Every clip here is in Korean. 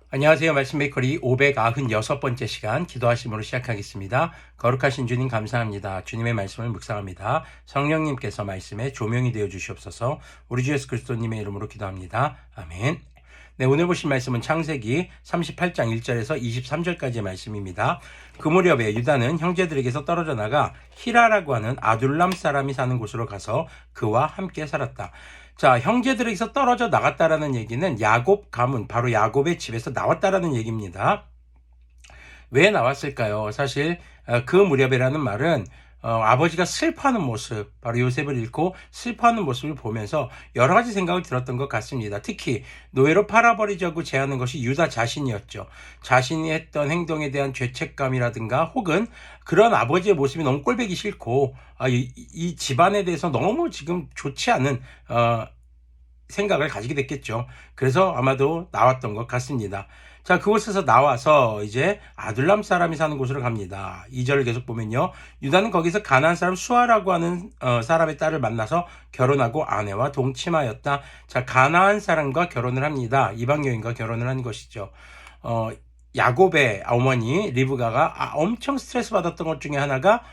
안녕하세요. 말씀 베이커리 596번째 시간 기도하심으로 시작하겠습니다. 거룩하신 주님 감사합니다. 주님의 말씀을 묵상합니다. 성령님께서 말씀에 조명이 되어 주시옵소서. 우리 주 예수 그리스도님의 이름으로 기도합니다. 아멘. 네, 오늘 보신 말씀은 창세기 38장 1절에서 23절까지의 말씀입니다. 그 무렵에 유다는 형제들에게서 떨어져 나가 히라라고 하는 아둘람 사람이 사는 곳으로 가서 그와 함께 살았다. 자, 형제들에게서 떨어져 나갔다라는 얘기는 야곱 가문, 바로 야곱의 집에서 나왔다라는 얘기입니다. 왜 나왔을까요? 사실 그 무렵이라는 말은 아버지가 슬퍼하는 모습, 바로 요셉을 잃고 슬퍼하는 모습을 보면서 여러 가지 생각을 들었던 것 같습니다. 특히 노예로 팔아버리자고 제안한 것이 유다 자신이었죠. 자신이 했던 행동에 대한 죄책감이라든가 혹은 그런 아버지의 모습이 너무 꼴보기 싫고 이 집안에 대해서 너무 지금 좋지 않은 생각을 가지게 됐겠죠. 그래서 아마도 나왔던 것 같습니다. 자, 그곳에서 나와서 이제 아둘람 사람이 사는 곳으로 갑니다. 2절을 계속 보면요. 유다는 거기서 가나안 사람 수아라고 하는 사람의 딸을 만나서 결혼하고 아내와 동침하였다. 자, 가나안 사람과 결혼을 합니다. 이방 여인과 결혼을 한 것이죠. 야곱의 어머니 리브가가 엄청 스트레스 받았던 것 중에 하나가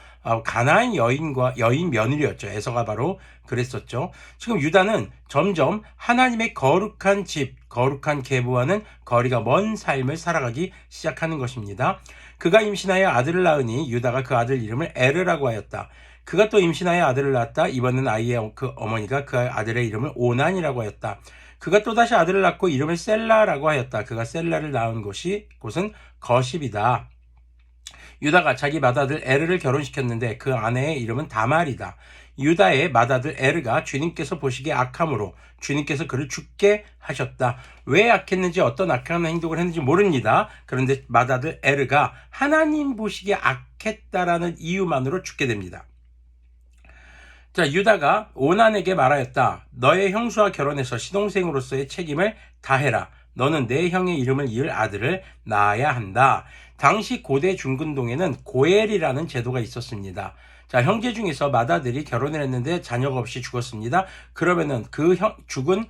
가나안 여인 며느리였죠. 에서가 바로 그랬었죠. 지금 유다는 점점 하나님의 거룩한 집, 거룩한 계보와는 거리가 먼 삶을 살아가기 시작하는 것입니다. 그가 임신하여 아들을 낳으니 유다가 그 아들 이름을 에르라고 하였다. 그가 또 임신하여 아들을 낳았다. 이번엔 아이의 그 어머니가 그 아들의 이름을 오난이라고 하였다. 그가 또다시 아들을 낳고 이름을 셀라라고 하였다. 그가 셀라를 낳은 곳은 거십이다. 유다가 자기 맏아들 에르를 결혼시켰는데 그 아내의 이름은 다말이다. 유다의 맏아들 에르가 주님께서 보시기에 악함으로 주님께서 그를 죽게 하셨다. 왜 악했는지 어떤 악한 행동을 했는지 모릅니다. 그런데 맏아들 에르가 하나님 보시기에 악했다라는 이유만으로 죽게 됩니다. 자, 유다가 오난에게 말하였다. 너의 형수와 결혼해서 시동생으로서의 책임을 다해라. 너는 내 형의 이름을 이을 아들을 낳아야 한다. 당시 고대 중근동에는 고엘이라는 제도가 있었습니다. 자, 형제 중에서 맏아들이 결혼을 했는데 자녀가 없이 죽었습니다. 그러면은 그 죽은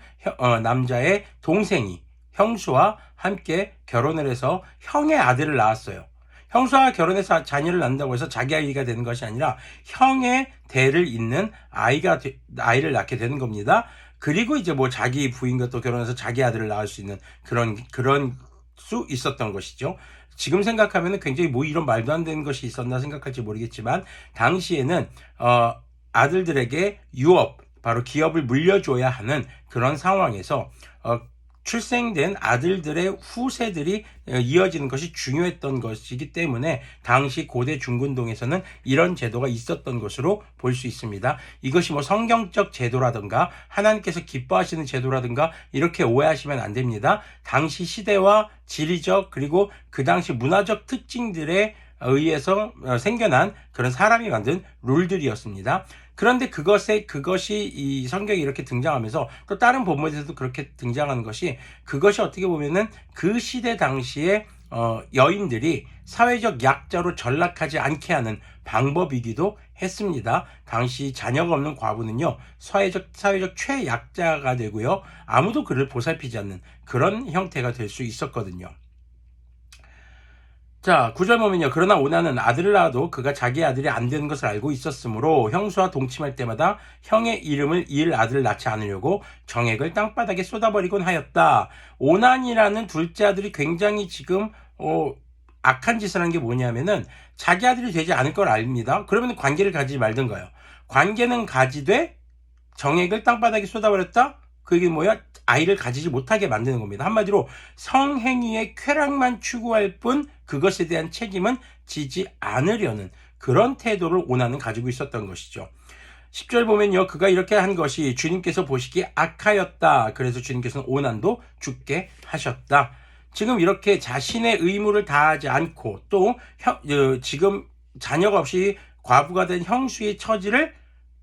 남자의 동생이 형수와 함께 결혼을 해서 형의 아들을 낳았어요. 형수와 결혼해서 자녀를 낳는다고 해서 자기 아이가 되는 것이 아니라 형의 대를 잇는 아이를 낳게 되는 겁니다. 그리고 이제 뭐 자기 부인과 또 결혼해서 자기 아들을 낳을 수 있는 그런 수 있었던 것이죠. 지금 생각하면 굉장히 뭐 이런 말도 안 되는 것이 있었나 생각할지 모르겠지만 당시에는 아들들에게 유업, 바로 기업을 물려줘야 하는 그런 상황에서 출생된 아들들의 후세들이 이어지는 것이 중요했던 것이기 때문에 당시 고대 중근동에서는 이런 제도가 있었던 것으로 볼 수 있습니다. 이것이 뭐 성경적 제도라든가 하나님께서 기뻐하시는 제도라든가 이렇게 오해하시면 안 됩니다. 당시 시대와 지리적 그리고 그 당시 문화적 특징들에 의해서 생겨난 그런 사람이 만든 룰들이었습니다. 그런데 그것이 이 성경에 이렇게 등장하면서 또 다른 본문에서도 그렇게 등장하는 것이 그것이 어떻게 보면은 그 시대 당시에 여인들이 사회적 약자로 전락하지 않게 하는 방법이기도 했습니다. 당시 자녀가 없는 과부는요, 사회적 최약자가 되고요, 아무도 그를 보살피지 않는 그런 형태가 될 수 있었거든요. 자, 9절 보면요. 그러나 오나는 아들을 낳아도 그가 자기 아들이 안 되는 것을 알고 있었으므로 형수와 동침할 때마다 형의 이름을 이을 아들을 낳지 않으려고 정액을 땅바닥에 쏟아버리곤 하였다. 오난이라는 둘째 아들이 굉장히 지금 악한 짓을 한 게 뭐냐면은 자기 아들이 되지 않을 걸 압니다. 그러면 관계를 가지지 말던가요. 관계는 가지되 정액을 땅바닥에 쏟아버렸다? 그게 뭐야? 아이를 가지지 못하게 만드는 겁니다. 한마디로 성행위의 쾌락만 추구할 뿐 그것에 대한 책임은 지지 않으려는 그런 태도를 오나는 가지고 있었던 것이죠. 10절 보면요. 그가 이렇게 한 것이 주님께서 보시기에 악하였다. 그래서 주님께서는 오난도 죽게 하셨다. 지금 이렇게 자신의 의무를 다하지 않고 또 지금 자녀가 없이 과부가 된 형수의 처지를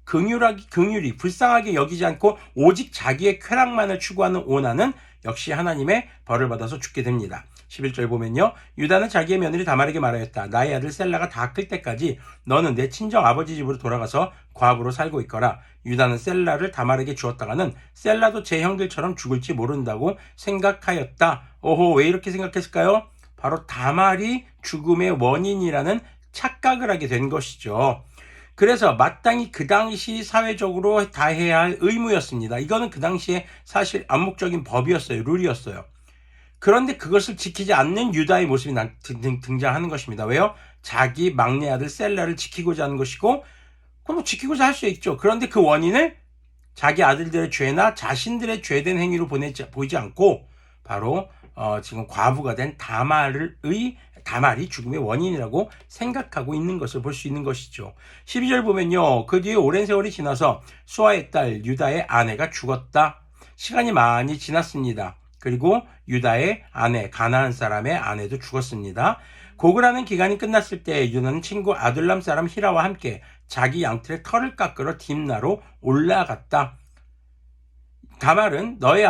긍휼히 불쌍하게 여기지 않고 오직 자기의 쾌락만을 추구하는 오나는 역시 하나님의 벌을 받아서 죽게 됩니다. 11절 보면요. 유다는 자기의 며느리 다말에게 말하였다. 나의 아들 셀라가 다 클 때까지 너는 내 친정 아버지 집으로 돌아가서 과부로 살고 있거라. 유다는 셀라를 다말에게 주었다가는 셀라도 제 형들처럼 죽을지 모른다고 생각하였다. 오호, 왜 이렇게 생각했을까요? 바로 다말이 죽음의 원인이라는 착각을 하게 된 것이죠. 그래서 마땅히 그 당시 사회적으로 다해야 할 의무였습니다. 이거는 그 당시에 사실 암묵적인 법이었어요. 룰이었어요. 그런데 그것을 지키지 않는 유다의 모습이 등장하는 것입니다. 왜요? 자기 막내 아들 셀라를 지키고자 하는 것이고, 그럼 뭐 지키고자 할 수 있죠. 그런데 그 원인을 자기 아들들의 죄나 자신들의 죄된 행위로 보이지 않고 바로 지금 과부가 된 다말이 죽음의 원인이라고 생각하고 있는 것을 볼 수 있는 것이죠. 12절 보면요. 그 뒤에 오랜 세월이 지나서 수아의 딸 유다의 아내가 죽었다. 시간이 많이 지났습니다. 그리고 유다의 아내, 가나안 사람의 아내도 죽었습니다. 고글하는 기간이 끝났을 때 유다는 친구 아둘람 사람 히라와 함께 자기 양털의 털을 깎으러 딥나로 올라갔다. 다말은 너의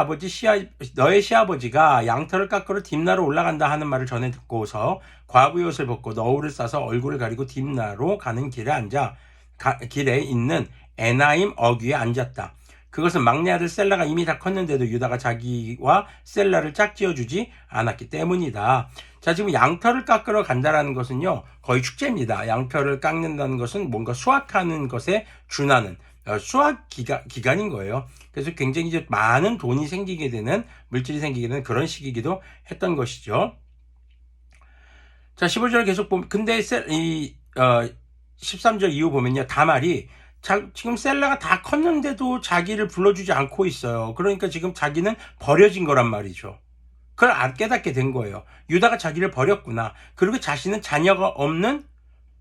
시아버지가 양털을 깎으러 딥나로 올라간다 하는 말을 전해 듣고서 과부의 옷을 벗고 너울을 싸서 얼굴을 가리고 딥나로 가는 길에 있는 에나임 어귀에 앉았다. 그것은 막내 아들 셀라가 이미 다 컸는데도 유다가 자기와 셀라를 짝지어주지 않았기 때문이다. 자, 지금 양털을 깎으러 간다라는 것은요, 거의 축제입니다. 양털을 깎는다는 것은 뭔가 수확하는 것에 준하는 수확 기간인 거예요. 그래서 굉장히 이제 많은 돈이 생기게 되는, 물질이 생기게 되는 그런 시기이기도 했던 것이죠. 자, 15절 계속 보면, 근데 13절 이후 보면요, 다말이 지금 셀라가 다 컸는데도 자기를 불러주지 않고 있어요. 그러니까 지금 자기는 버려진 거란 말이죠. 그걸 안 깨닫게 된 거예요. 유다가 자기를 버렸구나. 그리고 자신은 자녀가 없는,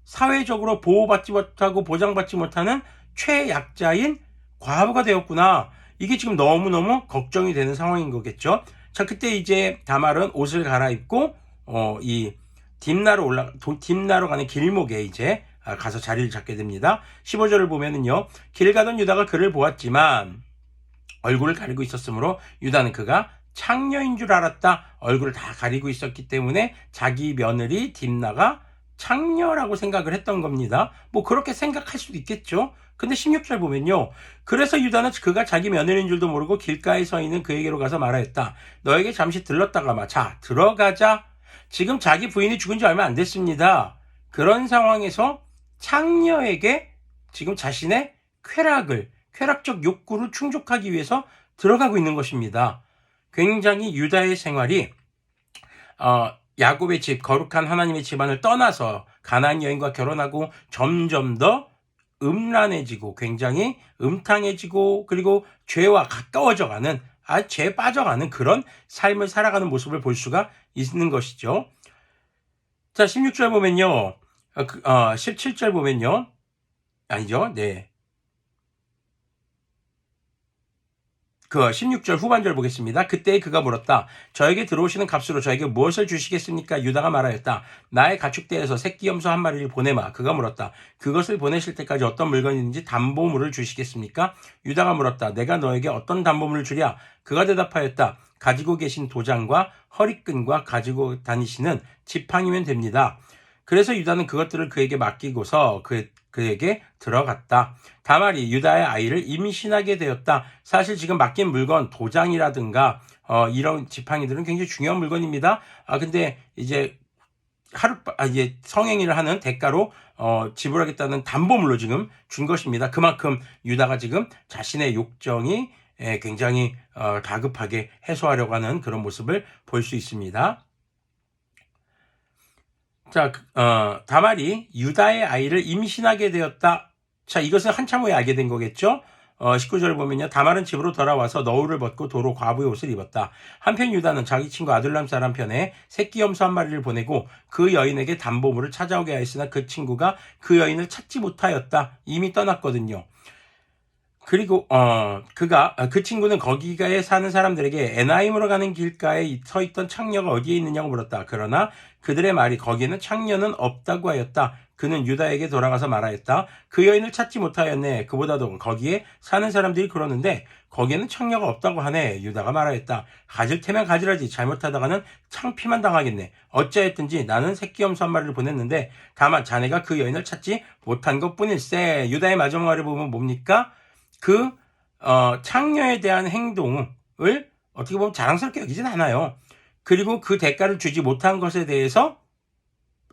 사회적으로 보호받지 못하고 보장받지 못하는 최약자인 과부가 되었구나. 이게 지금 너무너무 걱정이 되는 상황인 거겠죠. 자, 그때 이제 다말은 옷을 갈아입고 이 딥나로 가는 길목에 이제 가서 자리를 잡게 됩니다. 15절을 보면은요, 길 가던 유다가 그를 보았지만 얼굴을 가리고 있었으므로 유다는 그가 창녀인 줄 알았다. 얼굴을 다 가리고 있었기 때문에 자기 며느리 딥나가 창녀라고 생각을 했던 겁니다. 뭐 그렇게 생각할 수도 있겠죠. 근데 16절 보면요, 그래서 유다는 그가 자기 며느리인 줄도 모르고 길가에 서 있는 그에게로 가서 말하였다. 너에게 잠시 들렀다가 자, 들어가자. 지금 자기 부인이 죽은 지 얼마 안 됐습니다. 그런 상황에서 창녀에게 지금 자신의 쾌락적 욕구를 충족하기 위해서 들어가고 있는 것입니다. 굉장히 유다의 생활이 야곱의 집, 거룩한 하나님의 집안을 떠나서 가나안 여인과 결혼하고 점점 더 음란해지고 굉장히 음탕해지고 그리고 죄와 가까워져가는, 죄에 빠져가는 그런 삶을 살아가는 모습을 볼 수가 있는 것이죠. 자, 16절 보면요, 17절 보면요, 아니죠, 네. 그 16절 후반절 보겠습니다. 그때 그가 물었다. 저에게 들어오시는 값으로 저에게 무엇을 주시겠습니까? 유다가 말하였다. 나의 가축대에서 새끼 염소 한 마리를 보내마. 그가 물었다. 그것을 보내실 때까지 어떤 물건이든지 담보물을 주시겠습니까? 유다가 물었다. 내가 너에게 어떤 담보물을 주랴? 그가 대답하였다. 가지고 계신 도장과 허리끈과 가지고 다니시는 지팡이면 됩니다. 그래서 유다는 그것들을 그에게 맡기고서 그에게 들어갔다. 다말이 유다의 아이를 임신하게 되었다. 사실 지금 맡긴 물건, 도장이라든가 이런 지팡이들은 굉장히 중요한 물건입니다. 근데 이제 이제 성행위를 하는 대가로 지불하겠다는 담보물로 지금 준 것입니다. 그만큼 유다가 지금 자신의 욕정이 굉장히 다급하게 해소하려고 하는 그런 모습을 볼 수 있습니다. 자, 다말이 유다의 아이를 임신하게 되었다. 자, 이것은 한참 후에 알게 된 거겠죠? 19절 보면요. 다말은 집으로 돌아와서 너울을 벗고 도로 과부의 옷을 입었다. 한편 유다는 자기 친구 아둘람 사람 편에 새끼 염소 한 마리를 보내고 그 여인에게 담보물을 찾아오게 하였으나 그 친구가 그 여인을 찾지 못하였다. 이미 떠났거든요. 그리고 그 친구는 거기가에 사는 사람들에게 에나임으로 가는 길가에 서 있던 창녀가 어디에 있느냐고 물었다. 그러나 그들의 말이 거기에는 창녀는 없다고 하였다. 그는 유다에게 돌아가서 말하였다. 그 여인을 찾지 못하였네. 그보다도 거기에 사는 사람들이 그러는데 거기에는 창녀가 없다고 하네. 유다가 말하였다. 가질 테면 가지라지. 잘못하다가는 창피만 당하겠네. 어찌하였든지 나는 새끼 염소 한 마리를 보냈는데 다만 자네가 그 여인을 찾지 못한 것뿐일세. 유다의 마지막말을 보면 뭡니까? 그 창녀에 대한 행동을 어떻게 보면 자랑스럽게 여기진 않아요. 그리고 그 대가를 주지 못한 것에 대해서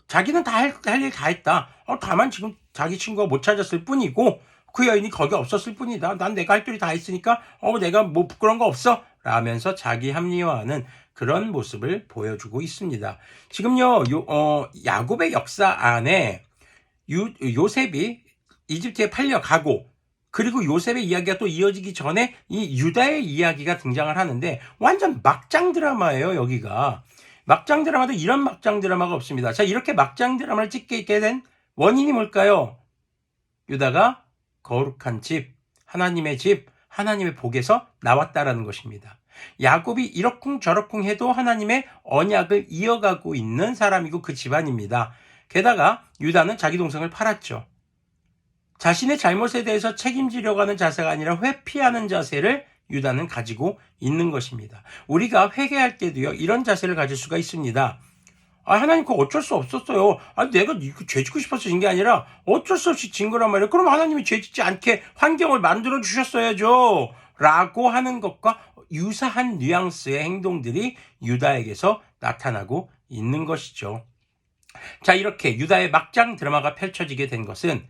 자기는 다 할 일 다 했다. 다만 지금 자기 친구가 못 찾았을 뿐이고 그 여인이 거기 없었을 뿐이다. 난 내가 할 일이 다 했으니까 내가 뭐 부끄러운 거 없어 라면서 자기 합리화하는 그런 모습을 보여주고 있습니다. 지금요 야곱의 역사 안에 요셉이 이집트에 팔려가고 그리고 요셉의 이야기가 또 이어지기 전에 이 유다의 이야기가 등장을 하는데 완전 막장 드라마예요. 여기가 막장 드라마도 이런 막장 드라마가 없습니다. 자, 이렇게 막장 드라마를 찍게 된 원인이 뭘까요? 유다가 거룩한 집, 하나님의 집, 하나님의 복에서 나왔다라는 것입니다. 야곱이 이러쿵저러쿵 해도 하나님의 언약을 이어가고 있는 사람이고 그 집안입니다. 게다가 유다는 자기 동생을 팔았죠. 자신의 잘못에 대해서 책임지려고 하는 자세가 아니라 회피하는 자세를 유다는 가지고 있는 것입니다. 우리가 회개할 때도요, 이런 자세를 가질 수가 있습니다. 하나님 그거 어쩔 수 없었어요. 내가 죄 짓고 싶어서 진 게 아니라 어쩔 수 없이 진 거란 말이에요. 그럼 하나님이 죄 짓지 않게 환경을 만들어 주셨어야죠. 라고 하는 것과 유사한 뉘앙스의 행동들이 유다에게서 나타나고 있는 것이죠. 자, 이렇게 유다의 막장 드라마가 펼쳐지게 된 것은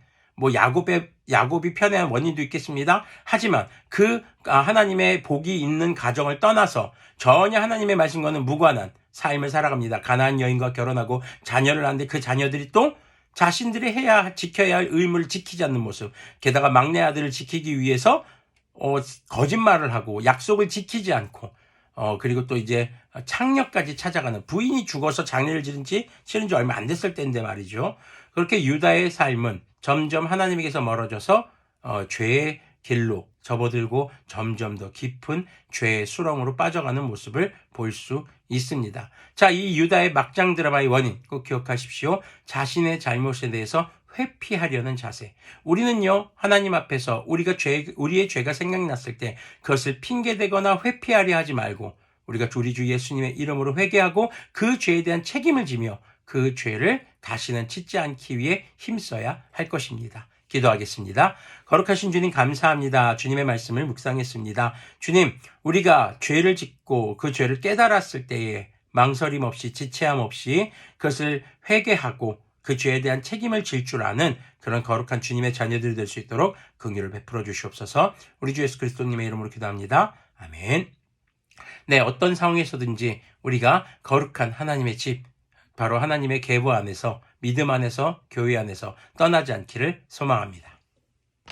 야곱이 편애한 원인도 있겠습니다. 하지만 하나님의 복이 있는 가정을 떠나서 전혀 하나님의 말씀과는 무관한 삶을 살아갑니다. 가나안 여인과 결혼하고 자녀를 낳는데 그 자녀들이 또 자신들이 지켜야 할 의무를 지키지 않는 모습. 게다가 막내 아들을 지키기 위해서 거짓말을 하고 약속을 지키지 않고 그리고 또 이제 창녀까지 찾아가는, 부인이 죽어서 장례를 치른 지 얼마 안 됐을 때인데 말이죠. 그렇게 유다의 삶은 점점 하나님에게서 멀어져서 죄의 길로 접어들고 점점 더 깊은 죄의 수렁으로 빠져가는 모습을 볼 수 있습니다. 자, 이 유다의 막장 드라마의 원인 꼭 기억하십시오. 자신의 잘못에 대해서 회피하려는 자세. 우리는요, 하나님 앞에서 우리의 죄가 생각났을 때 그것을 핑계대거나 회피하려 하지 말고 우리가 우리 주 예수님의 이름으로 회개하고 그 죄에 대한 책임을 지며 그 죄를 다시는 짓지 않기 위해 힘써야 할 것입니다. 기도하겠습니다. 거룩하신 주님 감사합니다. 주님의 말씀을 묵상했습니다. 주님, 우리가 죄를 짓고 그 죄를 깨달았을 때에 망설임 없이 지체함 없이 그것을 회개하고 그 죄에 대한 책임을 질 줄 아는 그런 거룩한 주님의 자녀들이 될 수 있도록 긍휼을 베풀어 주시옵소서. 우리 주 예수 그리스도님의 이름으로 기도합니다. 아멘. 네, 어떤 상황에서든지 우리가 거룩한 하나님의 집, 바로 하나님의 계보 안에서, 믿음 안에서, 교회 안에서 떠나지 않기를 소망합니다.